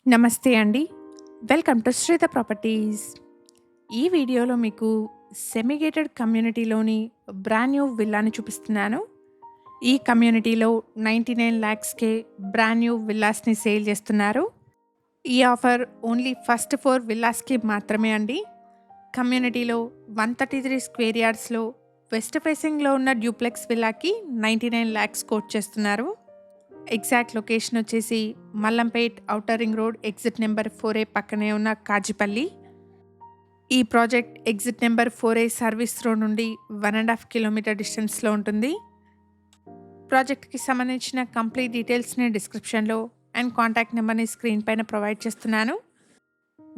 నమస్తే అండి. Welcome to Sritha properties. ఈ వీడియోలో మీకు సెమీ గేటెడ్ కమ్యూనిటీలోని బ్రాండ్ న్యూ విల్లాని చూపిస్తున్నాను. ఈ కమ్యూనిటీలో 99 లాక్స్‌కే బ్రాండ్ న్యూ విల్లాస్‌ని సేల్ చేస్తున్నారు. ఈ ఆఫర్ ఓన్లీ ఫస్ట్ 4 విల్లాస్‌కి మాత్రమే అండి. కమ్యూనిటీలో 133 స్క్వేర్ యార్డ్స్‌లో వెస్ట్ ఫేసింగ్‌లో ఉన్న డ్యూప్లెక్స్ విల్లాకి 99 లాక్స్ కోట్ చేస్తున్నారు. ఎగ్జాక్ట్ లొకేషన్ వచ్చేసి Mallampet outer ring road exit number 4A పక్కనే ఉన్న కాజిపల్లి. ఈ project exit number 4A service road నుండి 1.5 కిలోమీటర్ డిస్టెన్స్లో ఉంటుంది. ప్రాజెక్ట్కి సంబంధించిన కంప్లీట్ డీటెయిల్స్ని డిస్క్రిప్షన్లో అండ్ కాంటాక్ట్ నెంబర్ని స్క్రీన్ పైన ప్రొవైడ్ చేస్తున్నాను.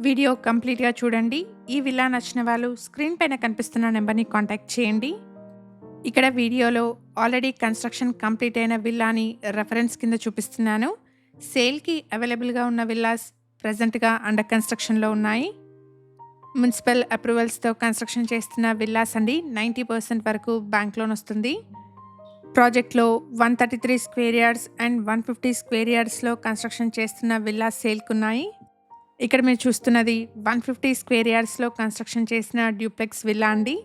వీడియో కంప్లీట్గా చూడండి. ఈ విల్లా నచ్చిన వాళ్ళు స్క్రీన్ పైన కనిపిస్తున్న నెంబర్ని కాంటాక్ట్ చేయండి. ఇక్కడ వీడియోలో ఆల్రెడీ కన్స్ట్రక్షన్ కంప్లీట్ అయిన విల్లాని రెఫరెన్స్ కింద చూపిస్తున్నాను. సేల్కి అవైలబుల్గా ఉన్న విల్లాస్ ప్రజెంట్గా అండర్ కన్స్ట్రక్షన్లో ఉన్నాయి. మున్సిపల్ అప్రూవల్స్తో కన్స్ట్రక్షన్ చేస్తున్న విల్లాస్ అండి. 90% వరకు బ్యాంక్ లోన్ వస్తుంది. ప్రాజెక్ట్లో 133 స్క్వేర్ యార్డ్స్ అండ్ 150 స్క్వేర్ యార్డ్స్లో కన్స్ట్రక్షన్ చేస్తున్న విల్లాస్ సేల్కున్నాయి. ఇక్కడ మీరు చూస్తున్నది 150 స్క్వేర్ యార్డ్స్లో కన్స్ట్రక్షన్ చేసిన డ్యూప్లెక్స్ విల్లా అండి.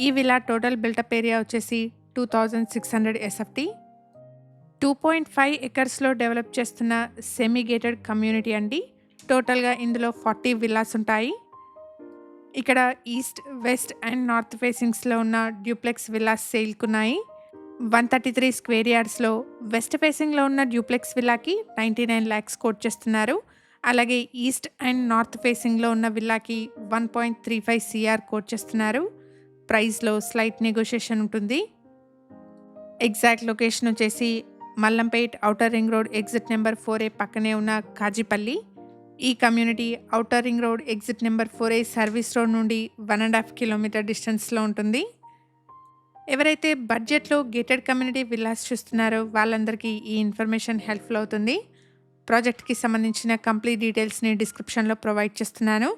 ఈ విల్లా టోటల్ బిల్టప్ ఏరియా వచ్చేసి 2600 SFT. 2.5 ఎకర్స్లో డెవలప్ చేస్తున్న సెమీ గేటెడ్ కమ్యూనిటీ అండి. టోటల్గా ఇందులో 40 విల్లాస్ ఉంటాయి. ఇక్కడ ఈస్ట్, వెస్ట్ అండ్ నార్త్ ఫేసింగ్స్లో ఉన్న డ్యూప్లెక్స్ విల్లాస్ సేల్కున్నాయి. 133 స్క్వేర్ యార్డ్స్లో వెస్ట్ ఫేసింగ్లో ఉన్న డ్యూప్లెక్స్ విల్లాకి 99 లాక్స్ కోట్ చేస్తున్నారు. అలాగే ఈస్ట్ అండ్ నార్త్ ఫేసింగ్లో ఉన్న విల్లాకి 1.35 CR కోట్ చేస్తున్నారు. ప్రైస్లో స్లైట్ నెగోషియేషన్ ఉంటుంది. ఎగ్జాక్ట్ లొకేషన్ వచ్చేసి Mallampet outer ring road exit number 4A పక్కనే ఉన్న కాజిపల్లి. ఈ community outer ring road exit number 4A service road నుండి 1.5 కిలోమీటర్ డిస్టెన్స్లో ఉంటుంది. ఎవరైతే బడ్జెట్లో గేటెడ్ కమ్యూనిటీ విల్లాస్ చూస్తున్నారో వాళ్ళందరికీ ఈ ఇన్ఫర్మేషన్ హెల్ప్ఫుల్ అవుతుంది. ప్రాజెక్ట్కి సంబంధించిన కంప్లీట్ డీటెయిల్స్ని డిస్క్రిప్షన్లో ప్రొవైడ్ చేస్తున్నాను.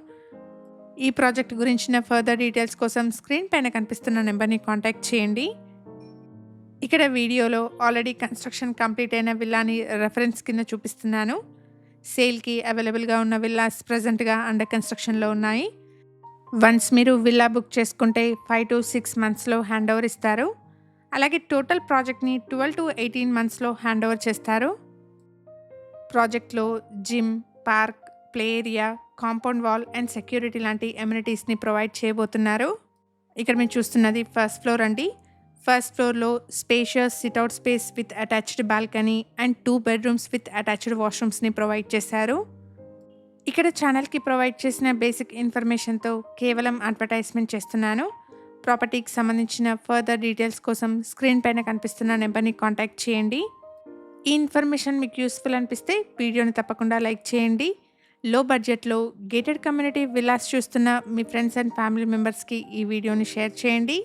ఈ ప్రాజెక్ట్ గురించిన ఫర్దర్ డీటెయిల్స్ కోసం స్క్రీన్ పైన కనిపిస్తున్న నెంబర్ని కాంటాక్ట్ చేయండి. ఇక్కడ వీడియోలో ఆల్రెడీ కన్స్ట్రక్షన్ కంప్లీట్ అయిన విల్లాని రెఫరెన్స్ కింద చూపిస్తున్నాను. సేల్కి అవైలబుల్గా ఉన్న విల్లాస్ ప్రజెంట్గా అండర్ కన్స్ట్రక్షన్లో ఉన్నాయి. వన్స్ మీరు విల్లా బుక్ చేసుకుంటే 5 to 6 మంత్స్లో హ్యాండ్ ఓవర్ ఇస్తారు. అలాగే టోటల్ ప్రాజెక్ట్ని 12 to 18 మంత్స్లో హ్యాండ్ ఓవర్ చేస్తారు. ప్రాజెక్ట్లో gym, park, play area, compound wall and security లాంటి ఎమ్యూనిటీస్ని ప్రొవైడ్ చేయబోతున్నారు. ఇక్కడ మీరు చూస్తున్నది ఫస్ట్ ఫ్లోర్ అండి. ఫస్ట్ ఫ్లోర్లో spacious sit out space with attached balcony and 2 bedrooms with attached వాష్రూమ్స్ని ప్రొవైడ్ చేశారు. ఇక్కడ ఛానల్కి ప్రొవైడ్ చేసిన బేసిక్ ఇన్ఫర్మేషన్తో కేవలం అడ్వర్టైజ్మెంట్ చేస్తున్నాను. ప్రాపర్టీకి సంబంధించిన ఫర్దర్ డీటెయిల్స్ కోసం స్క్రీన్ పైన కనిపిస్తున్న నెంబర్ని కాంటాక్ట్ చేయండి. ఈ ఇన్ఫర్మేషన్ మీకు యూస్ఫుల్ అనిపిస్తే వీడియోని తప్పకుండా లైక్ చేయండి. లో బడ్జెట్లో గేటెడ్ కమ్యూనిటీ విల్లాస్ చూస్తున్న మీ ఫ్రెండ్స్ అండ్ ఫ్యామిలీ మెంబర్స్కి ఈ వీడియోని షేర్ చేయండి.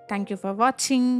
Thank you for watching.